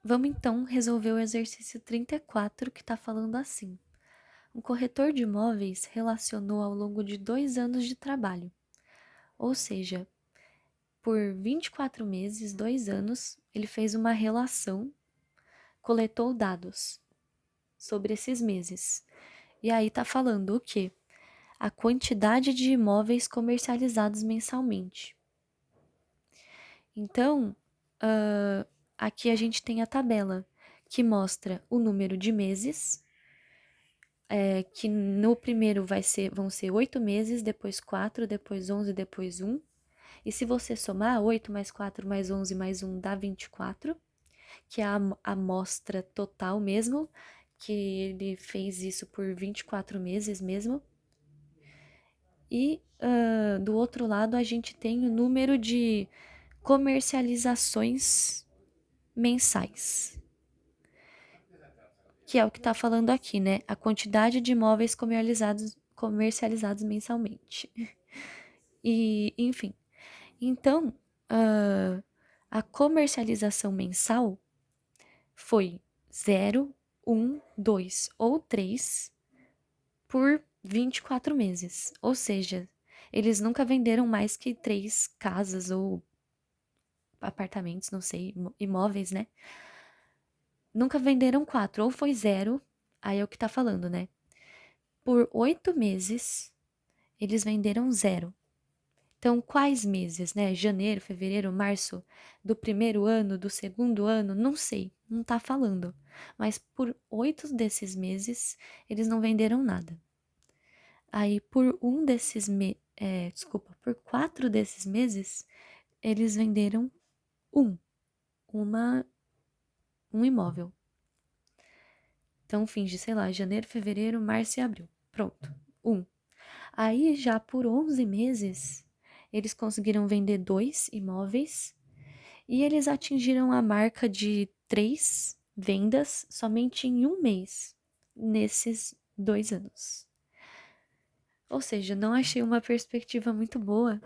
Vamos então resolver o exercício 34 que está falando assim. Um corretor de imóveis relacionou ao longo de 2 anos de trabalho, ou seja, por 24 meses, 2 anos, ele fez uma relação, coletou dados sobre esses meses. E aí tá falando o quê? A quantidade de imóveis comercializados mensalmente. Então, aqui a gente tem a tabela que mostra o número de meses, que no primeiro vão ser 8 meses, depois 4, depois 11, depois 1. E se você somar 8 mais 4 mais 11 mais 1 dá 24, que é a amostra total mesmo, que ele fez isso por 24 meses mesmo. E do outro lado a gente tem o número de comercializações mensais, que é o que está falando aqui, né? A quantidade de imóveis comercializados mensalmente. E, enfim. Então, a comercialização mensal foi 0, 1, 2 ou 3 por 24 meses. Ou seja, eles nunca venderam mais que 3 casas ou apartamentos, não sei, imóveis, né? Nunca venderam 4, ou foi 0, aí é o que tá falando, né? Por 8 meses, eles venderam 0. Então, quais meses, né? Janeiro, fevereiro, março, do primeiro ano, do segundo ano, não sei, não tá falando. Mas por 8 desses meses, eles não venderam nada. Aí, por 4 desses meses, eles venderam um, uma, um imóvel. Então, finge, sei lá, janeiro, fevereiro, março e abril. Pronto, um. Aí, já por 11 meses, eles conseguiram vender 2 imóveis e eles atingiram a marca de 3 vendas somente em um mês, nesses 2 anos. Ou seja, não achei uma perspectiva muito boa,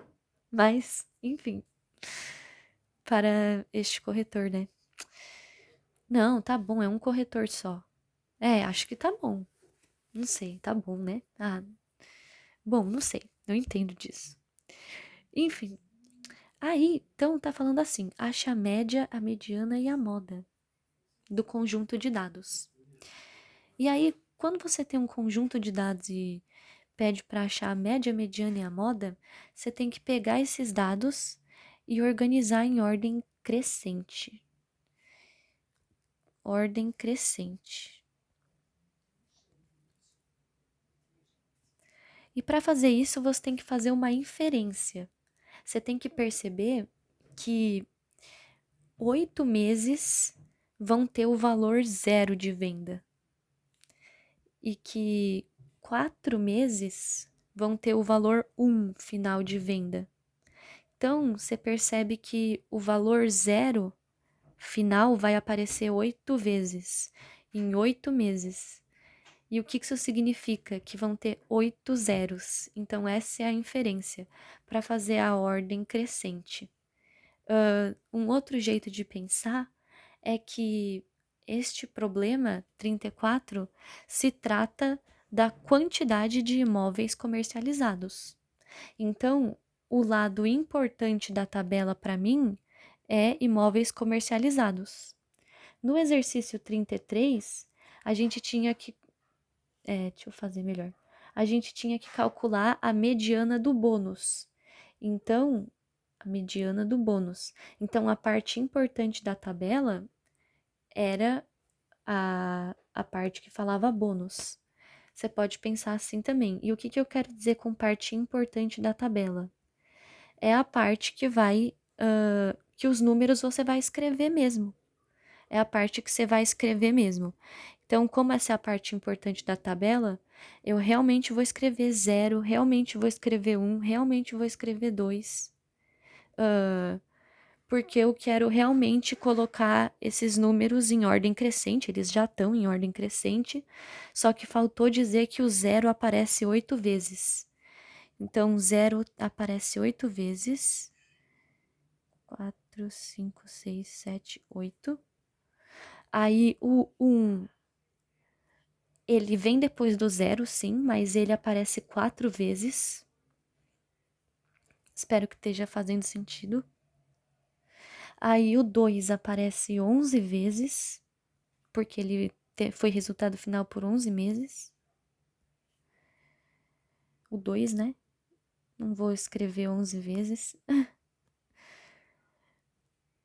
mas, enfim, para este corretor, né? Não, tá bom, é um corretor só. É, acho que tá bom. Não sei, tá bom, né? Ah, bom, não sei, não entendo disso. Enfim, aí, então tá falando assim: acha a média, a mediana e a moda do conjunto de dados. E aí, quando você tem um conjunto de dados e pede para achar a média, a mediana e a moda, você tem que pegar esses dados e organizar em ordem crescente. Ordem crescente. E para fazer isso, você tem que fazer uma inferência. Você tem que perceber que 8 meses vão ter o valor 0 de venda e que 4 meses vão ter o valor 1 final de venda. Então, você percebe que o valor 0 final vai aparecer 8 vezes, em 8 meses. E o que isso significa? Que vão ter 8 zeros. Então, essa é a inferência para fazer a ordem crescente. Um outro jeito de pensar é que este problema 34 se trata da quantidade de imóveis comercializados. Então, o lado importante da tabela para mim é imóveis comercializados. No exercício 33, a gente tinha que. Deixa eu fazer melhor. A gente tinha que calcular a mediana do bônus. Então, a mediana do bônus. Então, a parte importante da tabela era a parte que falava bônus. Você pode pensar assim também. E o que eu quero dizer com parte importante da tabela? É a parte que que os números você vai escrever mesmo. É a parte que você vai escrever mesmo. Então, como essa é a parte importante da tabela, eu realmente vou escrever 0, realmente vou escrever 1, realmente vou escrever 2. Porque eu quero realmente colocar esses números em ordem crescente, eles já estão em ordem crescente, só que faltou dizer que o 0 aparece 8 vezes. Então, 0 aparece 8 vezes. 4, 5, 6, 7, 8. Aí o 1, ele vem depois do 0, sim, mas ele aparece 4 vezes. Espero que esteja fazendo sentido. Aí o 2 aparece 11 vezes, porque ele foi resultado final por 11 meses. O 2, né? Não vou escrever 11 vezes.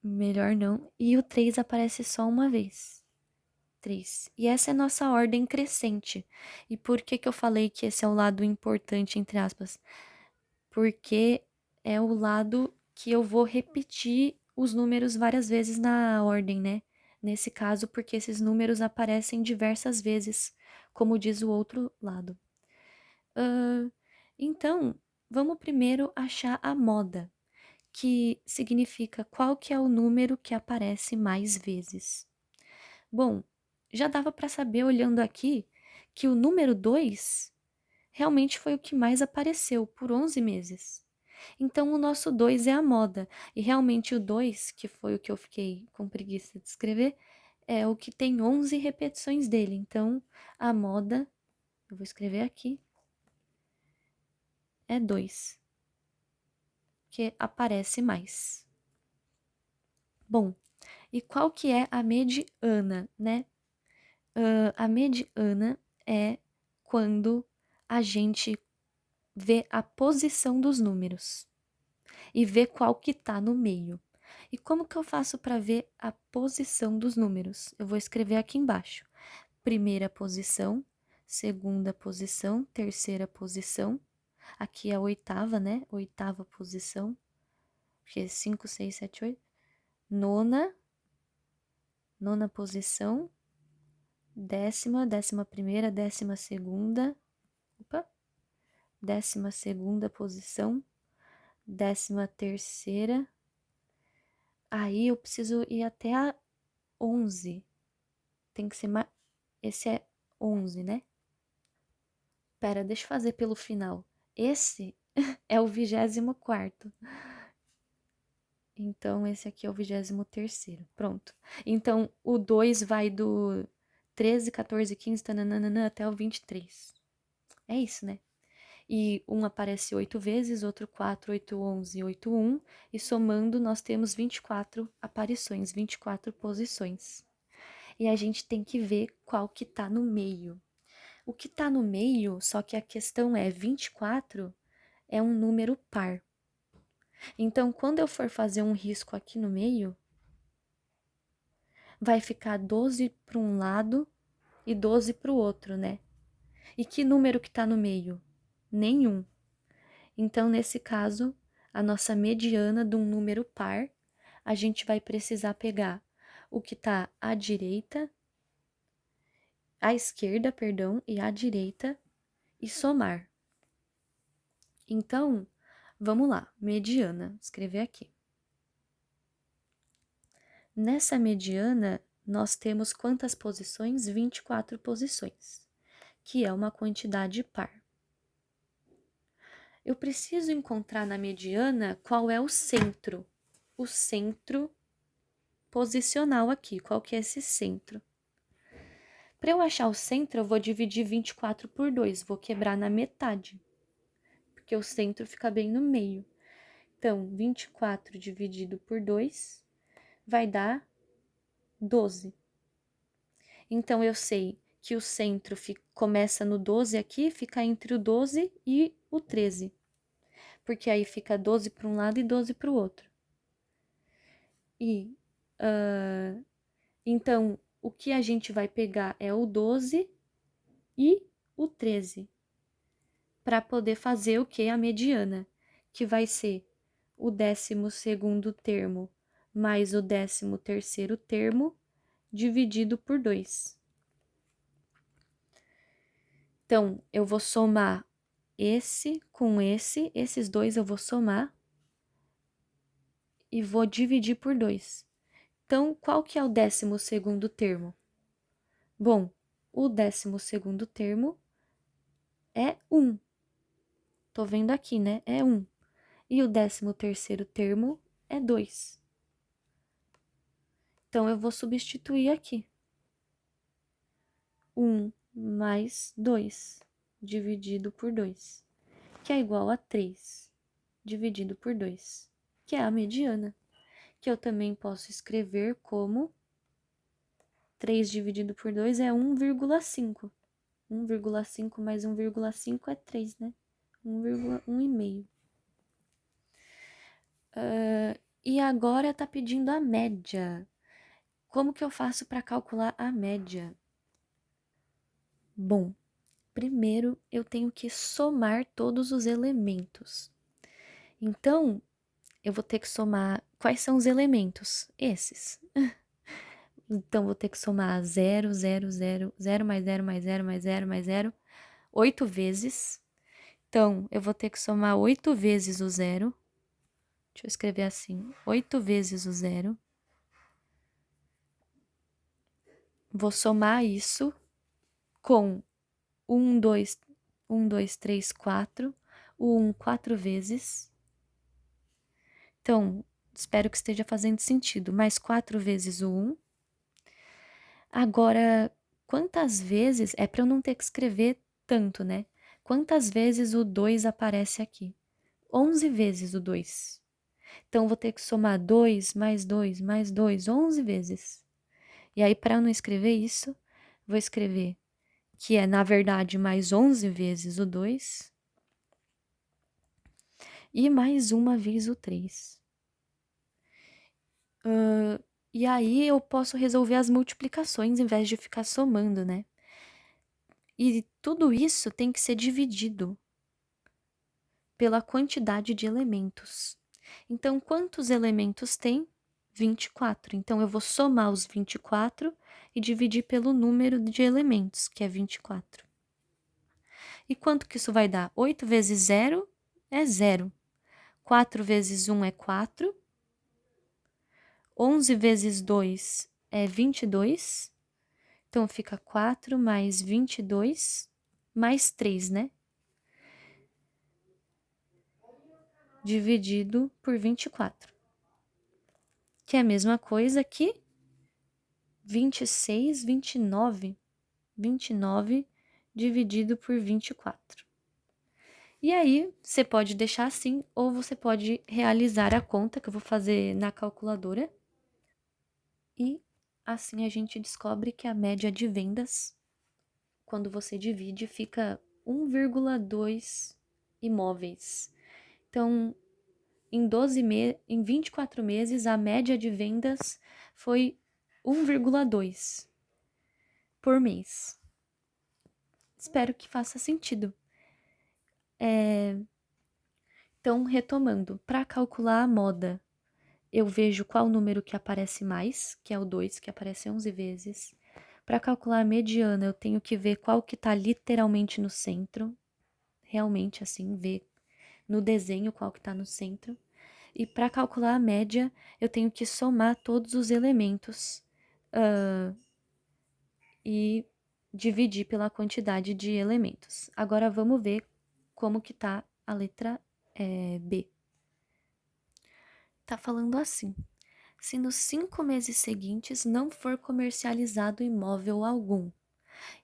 Melhor não. E o 3 aparece só uma vez. 3. E essa é nossa ordem crescente. E por que que eu falei que esse é o lado importante, entre aspas? Porque é o lado que eu vou repetir os números várias vezes na ordem, né? Nesse caso, porque esses números aparecem diversas vezes, como diz o outro lado. Então, vamos primeiro achar a moda, que significa qual que é o número que aparece mais vezes. Bom, já dava para saber olhando aqui que o número 2 realmente foi o que mais apareceu por 11 meses. Então, o nosso 2 é a moda. E realmente o 2, que foi o que eu fiquei com preguiça de escrever, é o que tem 11 repetições dele. Então, a moda, eu vou escrever aqui, é 2, que aparece mais. Bom, e qual que é a mediana, né? A mediana é quando a gente vê a posição dos números e vê qual que tá no meio. E como que eu faço para ver a posição dos números? Eu vou escrever aqui embaixo. Primeira posição, segunda posição, terceira posição. Aqui é a oitava, né? Oitava posição. Porque 5, 6, 7, 8. Nona posição. Décima primeira, 12ª. Opa. 12ª posição. 13ª. Aí eu preciso ir até a 11. Tem que ser mais. Esse é 11, né? Pera, deixa eu fazer pelo final. Esse é o 24º. Então, esse aqui é o 23º. Pronto. Então, o 2 vai do 13, 14, 15, tananana, até o 23. É isso, né? E um aparece 8 vezes, outro 4, 8, 11, 8, 1. E somando, nós temos 24 aparições, 24 posições. E a gente tem que ver qual que tá no meio. O que tá no meio, só que a questão é 24 é um número par. Então, quando eu for fazer um risco aqui no meio, vai ficar 12 para um lado e 12 para o outro, né? E que número que tá no meio? Nenhum. Então, nesse caso, a nossa mediana de um número par, a gente vai precisar pegar o que tá à direita, à esquerda, perdão, e à direita e somar. Então, vamos lá, mediana, escrever aqui. Nessa mediana, nós temos quantas posições? 24 posições, que é uma quantidade par. Eu preciso encontrar na mediana qual é o centro posicional aqui, qual que é esse centro. Para eu achar o centro, eu vou dividir 24 por 2, vou quebrar na metade, porque o centro fica bem no meio. Então, 24 dividido por 2 vai dar 12. Então, eu sei que o centro começa no 12 aqui, fica entre o 12 e o 13. Porque aí fica 12 para um lado e 12 para o outro. E, então, o que a gente vai pegar é o 12 e o 13. Para poder fazer o que? A mediana, que vai ser o 12º termo mais o 13º termo dividido por 2. Então, eu vou somar esse com esses dois eu vou somar e vou dividir por 2. Então, qual que é o 12º termo? Bom, o 12º termo é 1. Tô vendo aqui, né? É 1. E o 13º termo é 2. Então, eu vou substituir aqui. 1 mais 2, dividido por 2, que é igual a 3, dividido por 2, que é a mediana, que eu também posso escrever como 3 dividido por 2 é 1,5. 1,5 mais 1,5 é 3, né? 1,5. E agora tá pedindo a média. Como que eu faço para calcular a média? Bom, primeiro eu tenho que somar todos os elementos. Então, eu vou ter que somar. Quais são os elementos? Esses. Então, vou ter que somar 0, 0, 0, 0 mais 0 mais 0 mais 0 mais 0, 8 vezes. Então, eu vou ter que somar 8 vezes o 0. Deixa eu escrever assim: 8 vezes o 0. Vou somar isso com 1, 2, 3, 4. O 1 4 vezes. Então, espero que esteja fazendo sentido. Mais 4 vezes o 1. Agora, quantas vezes... É para eu não ter que escrever tanto, né? Quantas vezes o 2 aparece aqui? 11 vezes o 2. Então, vou ter que somar 2 mais 2 mais 2, 11 vezes. E aí, para eu não escrever isso, vou escrever que é, na verdade, mais 11 vezes o 2 e mais uma vez o 3. E aí, eu posso resolver as multiplicações em vez de ficar somando, né? E tudo isso tem que ser dividido pela quantidade de elementos. Então, quantos elementos tem? 24. Então, eu vou somar os 24 e dividir pelo número de elementos, que é 24. E quanto que isso vai dar? 8 vezes 0 é 0. 4 vezes 1 é 4. 11 vezes 2 é 22. Então, fica 4 mais 22 mais 3, né? Dividido por 24. Que é a mesma coisa que 26, 29. 29 dividido por 24. E aí, você pode deixar assim, ou você pode realizar a conta que eu vou fazer na calculadora. E assim a gente descobre que a média de vendas, quando você divide, fica 1,2 imóveis. Então, em 24 meses, a média de vendas foi 1,2 por mês. Espero que faça sentido. Então, retomando, para calcular a moda, eu vejo qual número que aparece mais, que é o 2, que aparece 11 vezes. Para calcular a mediana, eu tenho que ver qual que está literalmente no centro. Realmente, assim, ver no desenho qual que está no centro. E para calcular a média, eu tenho que somar todos os elementos e dividir pela quantidade de elementos. Agora, vamos ver como que está a letra B. Tá falando assim: se nos 5 meses seguintes não for comercializado imóvel algum.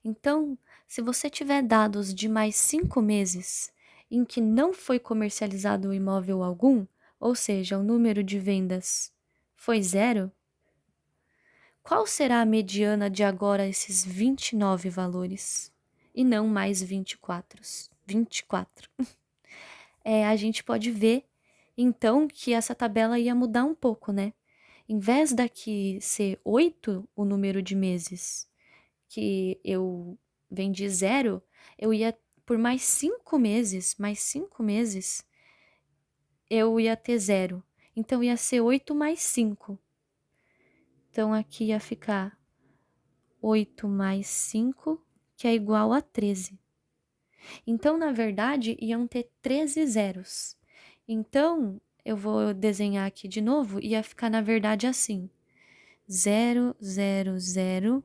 Então, se você tiver dados de mais 5 meses em que não foi comercializado imóvel algum, ou seja, o número de vendas foi 0, qual será a mediana de agora esses 29 valores? E não mais 24. 24. A gente pode ver, então, que essa tabela ia mudar um pouco, né? Em vez daqui ser 8 o número de meses que eu vendi 0, eu ia por mais 5 meses, eu ia ter 0. Então ia ser 8 mais 5. Então aqui ia ficar 8 mais 5, que é igual a 13. Então, na verdade, iam ter 13 zeros. Então, eu vou desenhar aqui de novo, ia ficar, na verdade, assim: 0, 0, 0,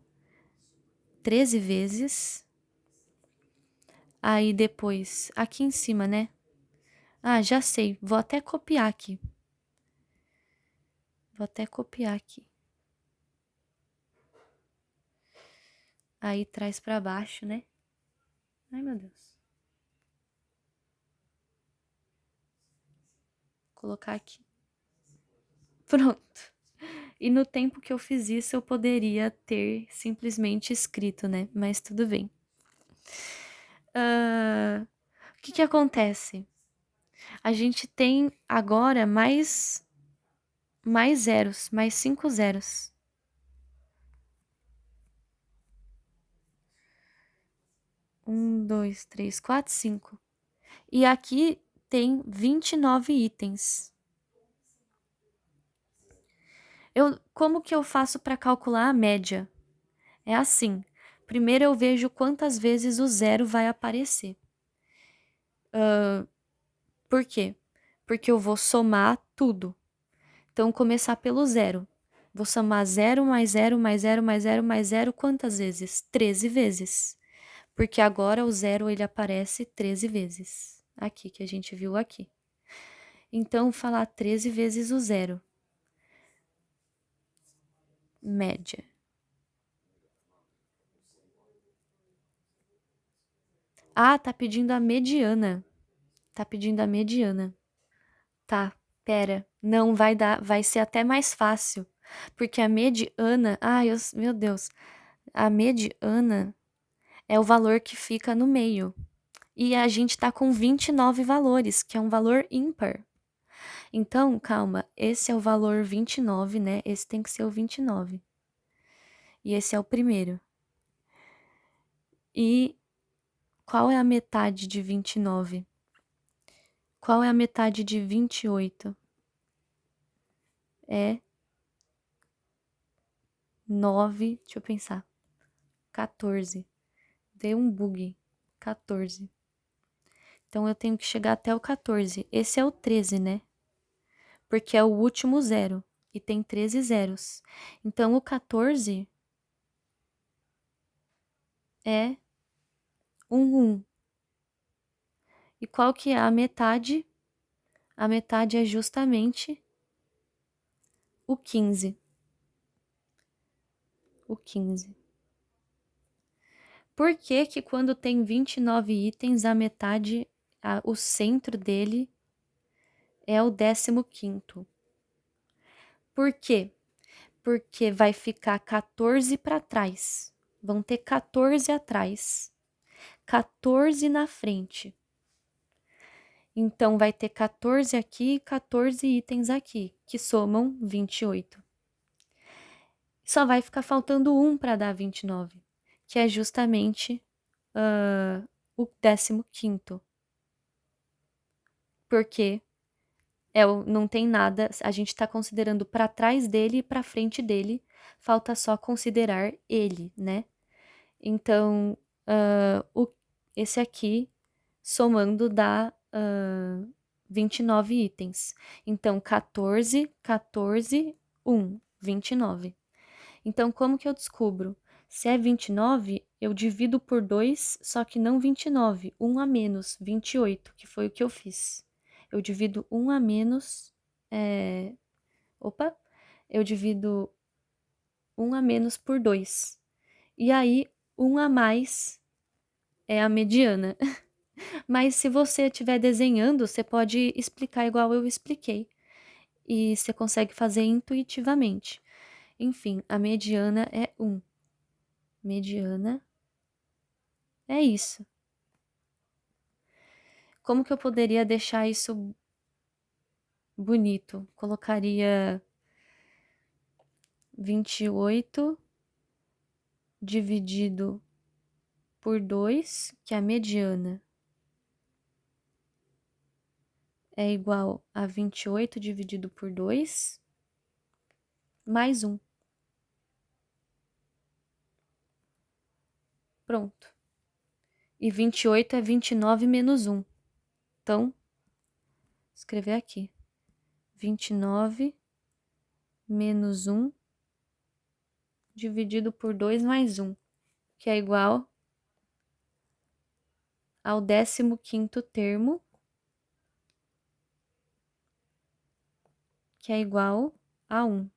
13 vezes. Aí depois, aqui em cima, né? Ah, já sei, vou até copiar aqui. Vou até copiar aqui. Aí traz pra baixo, né? Ai, meu Deus. Vou colocar aqui. Pronto. E no tempo que eu fiz isso, eu poderia ter simplesmente escrito, né? Mas tudo bem. O que que acontece? A gente tem agora mais zeros, mais 5 zeros. Um, dois, três, quatro, 5. E aqui tem 29 itens. Como que eu faço para calcular a média? É assim. Primeiro eu vejo quantas vezes o zero vai aparecer. Por quê? Porque eu vou somar tudo. Então, começar pelo zero. Vou somar zero mais zero mais zero mais zero mais zero quantas vezes? 13 vezes. Porque agora o zero ele aparece 13 vezes. Aqui, que a gente viu aqui. Então, falar 13 vezes o zero. Média. Ah, tá pedindo a mediana. Tá pedindo a mediana. Tá, pera. Não vai dar, vai ser até mais fácil. Porque a mediana, meu Deus. A mediana é o valor que fica no meio. E a gente tá com 29 valores, que é um valor ímpar. Então, calma, esse é o valor 29, né? Esse tem que ser o 29. E esse é o primeiro. E qual é a metade de 29? Qual é a metade de 28? É 9, deixa eu pensar. 14. Deu um bug. 14. Então eu tenho que chegar até o 14. Esse é o 13, né? Porque é o último zero. E tem 13 zeros. Então o 14 é um 1. E qual que é a metade? A metade é justamente o 15. O 15. Por que que quando tem 29 itens, a metade, o centro dele é o 15º? Por quê? Porque vai ficar 14 para trás. Vão ter 14 atrás, 14 na frente. Então vai ter 14 aqui e 14 itens aqui, que somam 28. Só vai ficar faltando um para dar 29, que é justamente o 15º. Porque não tem nada, a gente está considerando para trás dele e para frente dele, falta só considerar ele, né? Então, esse aqui, somando, dá 29 itens. Então, 14, 14, 1, 29. Então, como que eu descubro? Se é 29, eu divido por 2, só que não 29, 1 a menos, 28, que foi o que eu fiz. Eu divido 1 a menos. Opa! Eu divido 1 a menos por 2. E aí, 1 a mais é a mediana. Mas se você estiver desenhando, você pode explicar igual eu expliquei. E você consegue fazer intuitivamente. Enfim, a mediana é 1. Mediana é isso. Como que eu poderia deixar isso bonito? Colocaria 28 dividido por 2, que é a mediana, é igual a 28 dividido por 2, mais 1. Pronto. E 28 é 29 menos 1. Então, vou escrever aqui. 29 menos 1 dividido por 2 mais 1, que é igual ao 15º termo, que é igual a 1.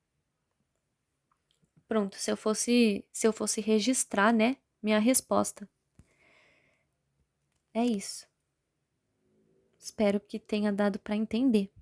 Pronto, se eu fosse registrar, né? minha resposta. É isso. Espero que tenha dado para entender.